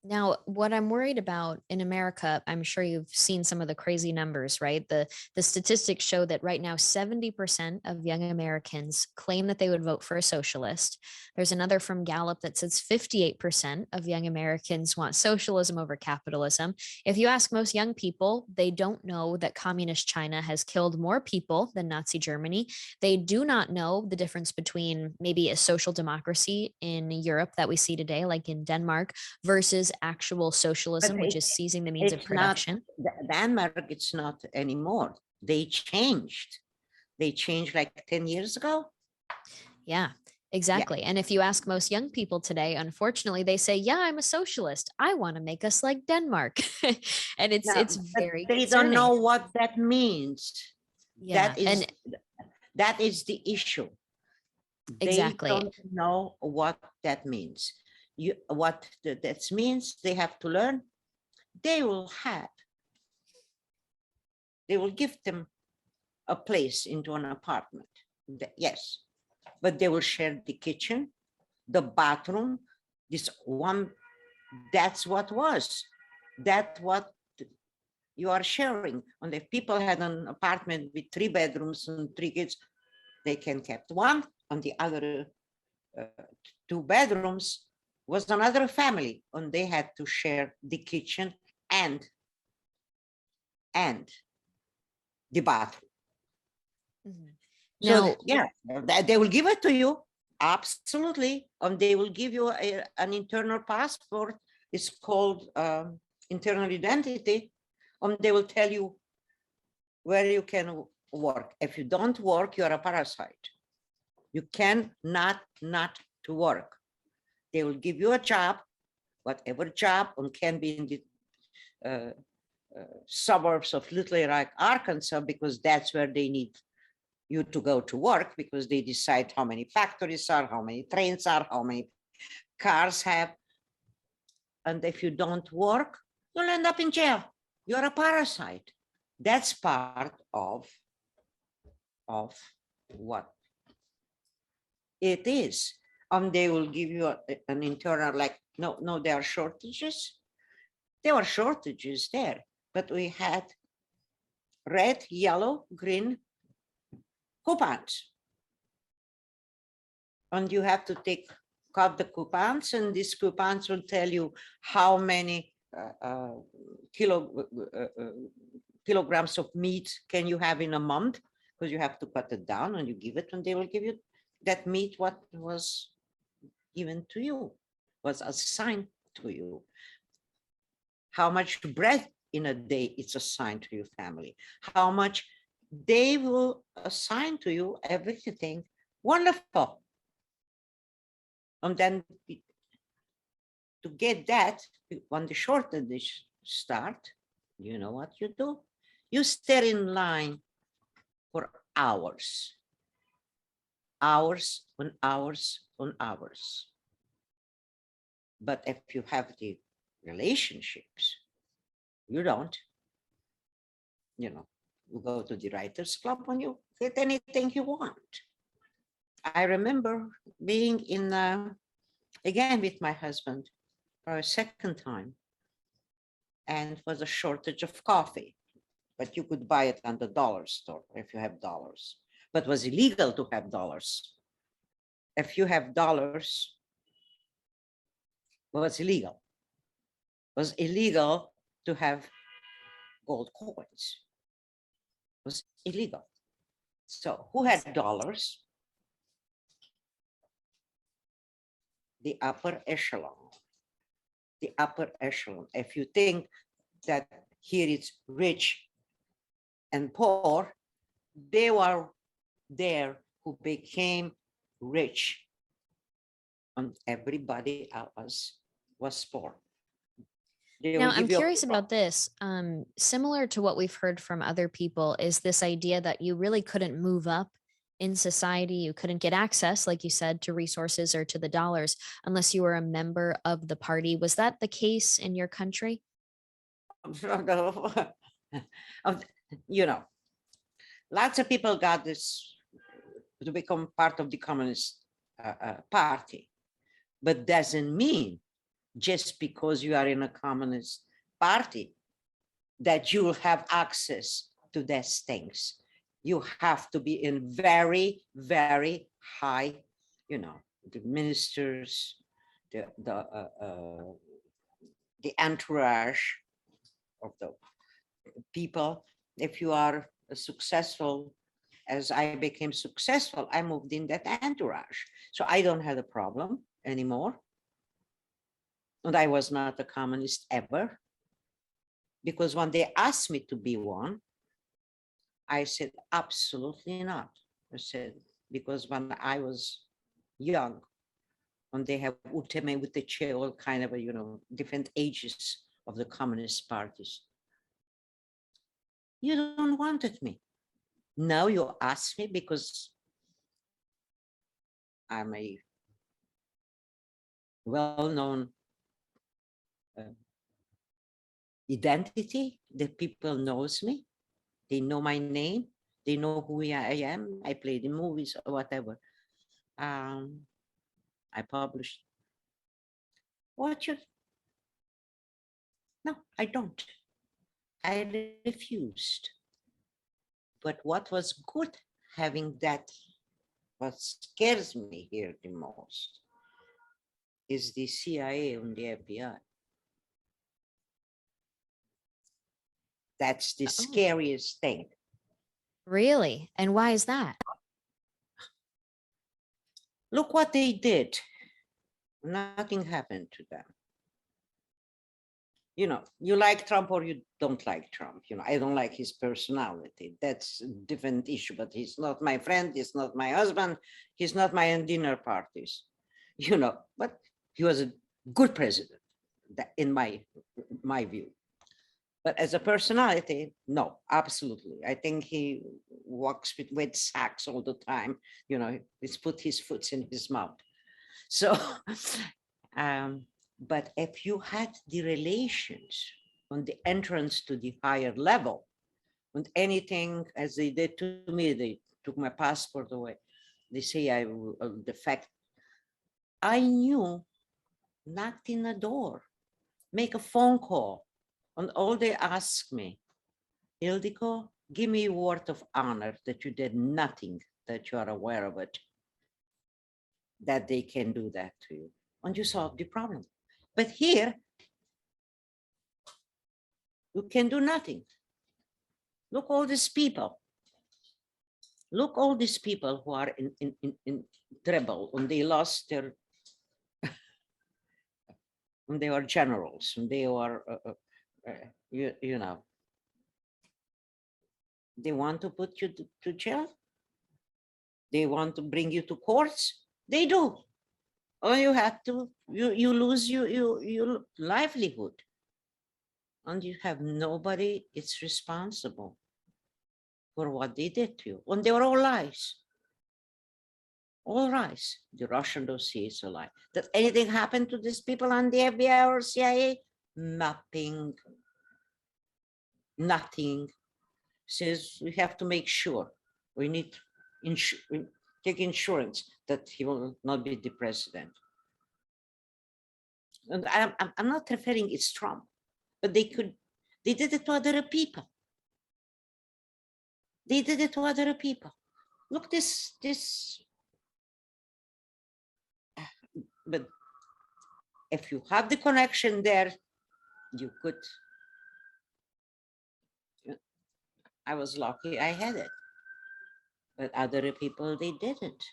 Now, what I'm worried about in America, I'm sure you've seen some of the crazy numbers, right? The statistics show that right now 70% of young Americans claim that they would vote for a socialist. There's another from Gallup that says 58% of young Americans want socialism over capitalism. If you ask most young people, they don't know that communist China has killed more people than Nazi Germany. They do not know the difference between maybe a social democracy in Europe that we see today, like in Denmark, versus actual But socialism, which is seizing the means of it's not production. Denmark. It's not anymore. They changed. They changed like 10 years ago. Yeah, Yeah. exactly. And if you ask most young people today, unfortunately, they say, "Yeah, I'm a socialist. I want to make us like Denmark." And Now, it's but very they don't concerning. know what that means. Yeah, and That is the issue. They exactly. don't know what that means. What that means, they have to learn. They will have. They will give them a place into an apartment. Yes, but they will share the kitchen, the bathroom. This one, that's what was. That's what you are sharing. And if people had an apartment with 3 bedrooms and 3 kids, they can kept one. On the other 2 bedrooms was another family, and they had to share the kitchen and the bathroom. Mhm. So Now, yeah, they will give it to you, absolutely, and they will give you an internal passport. It's called internal identity, and they will tell you where you can work. If you don't work, you are a parasite. You can not to work. They will give you a job, whatever job, and can be in the suburbs of Little Rock, Arkansas, because that's where they need you to go to work, because they decide how many factories are, how many trains are, how many cars have. And if you don't work, you'll end up in jail. You're a parasite. That's part of what it is. They will give you an internal, like, no, there are shortages. There were shortages there, but we had red, yellow, green coupons. And you have to cut the coupons, and these coupons will tell you how many kilograms of meat can you have in a month, because you have to cut it down and you give it, and they will give you that meat what was given to you, was assigned to you. How much bread in a day it's assigned to your family, how much they will assign to you, everything wonderful. And then to get that, when the shortage start, you know what you do? You stay in line for hours, hours on hours on hours. But if you have the relationships, you don't. You go to the writers club and you get anything you want. I remember being in, again with my husband for a second time, and was a shortage of coffee, but you could buy it at the dollar store if you have dollars, but it was illegal to have dollars. If you have dollars, well, it's illegal. It was illegal to have gold coins. It was illegal. So who had dollars? The upper echelon. The upper echelon. If you think that here it's rich and poor, they were there who became rich, and everybody else was poor. They now will I'm give you curious about this. Similar to what we've heard from other people, is this idea that you really couldn't move up in society. You couldn't get access, like you said, to resources or to the dollars unless you were a member of the party. Was that the case in your country? you know, lots of people got this to become part of the Communist Party, but doesn't mean just because you are in a communist party that you'll have access to these things. You have to be in very, very high, you know, the ministers, the entourage of the people. If you are successful, as I became successful, I moved in that entourage. So I don't have a problem anymore. And I was not a communist ever, because when they asked me to be one, I said, absolutely not. I said, because when I was young, when they have Uteme with the Che, all kind of, you know, different ages of the communist parties, you don't wanted me. Now you ask me because I'm a well-known identity, that people knows me, they know my name, they know who I am, I played in movies or whatever. I published. What you? No, I don't. I refused. But what was good having that, what scares me here the most, is the CIA and the FBI. That's the Oh, scariest thing. really? And why is that? Look what they did. Nothing happened to them. You know, you like Trump or you don't like Trump. You know, I don't like his personality. That's a different issue, but he's not my friend. He's not my husband. He's not my dinner parties, you know, but he was a good president in my view. But as a personality, no, absolutely. I think he walks with wet sacks all the time. You know, he's put his foot in his mouth. So, but if you had the relations on the entrance to the higher level, and anything as they did to me, they took my passport away. They say I will defect. I knew, knocked in the door, make a phone call, and all they asked me, Ildiko, give me a word of honor that you did nothing, that you are aware of it, that they can do that to you, and you solve the problem. But here, you can do nothing. Look, all these people. Look, all these people who are in trouble, and they lost their, and they were generals, and they were, you know, they want to put you to jail. They want to bring you to courts. They do. Or you have to, you lose your livelihood. And you have nobody, it's responsible for what they did to you. And they were all lies. All lies. The Russian dossier is a lie. That anything happened to these people on the FBI or CIA? Nothing. Nothing. Says we have to make sure. We need take insurance that he will not be the president. And I'm not referring it's Trump, but they did it to other people. They did it to other people. Look, but if you have the connection there, you could. I was lucky I had it, but other people, they didn't.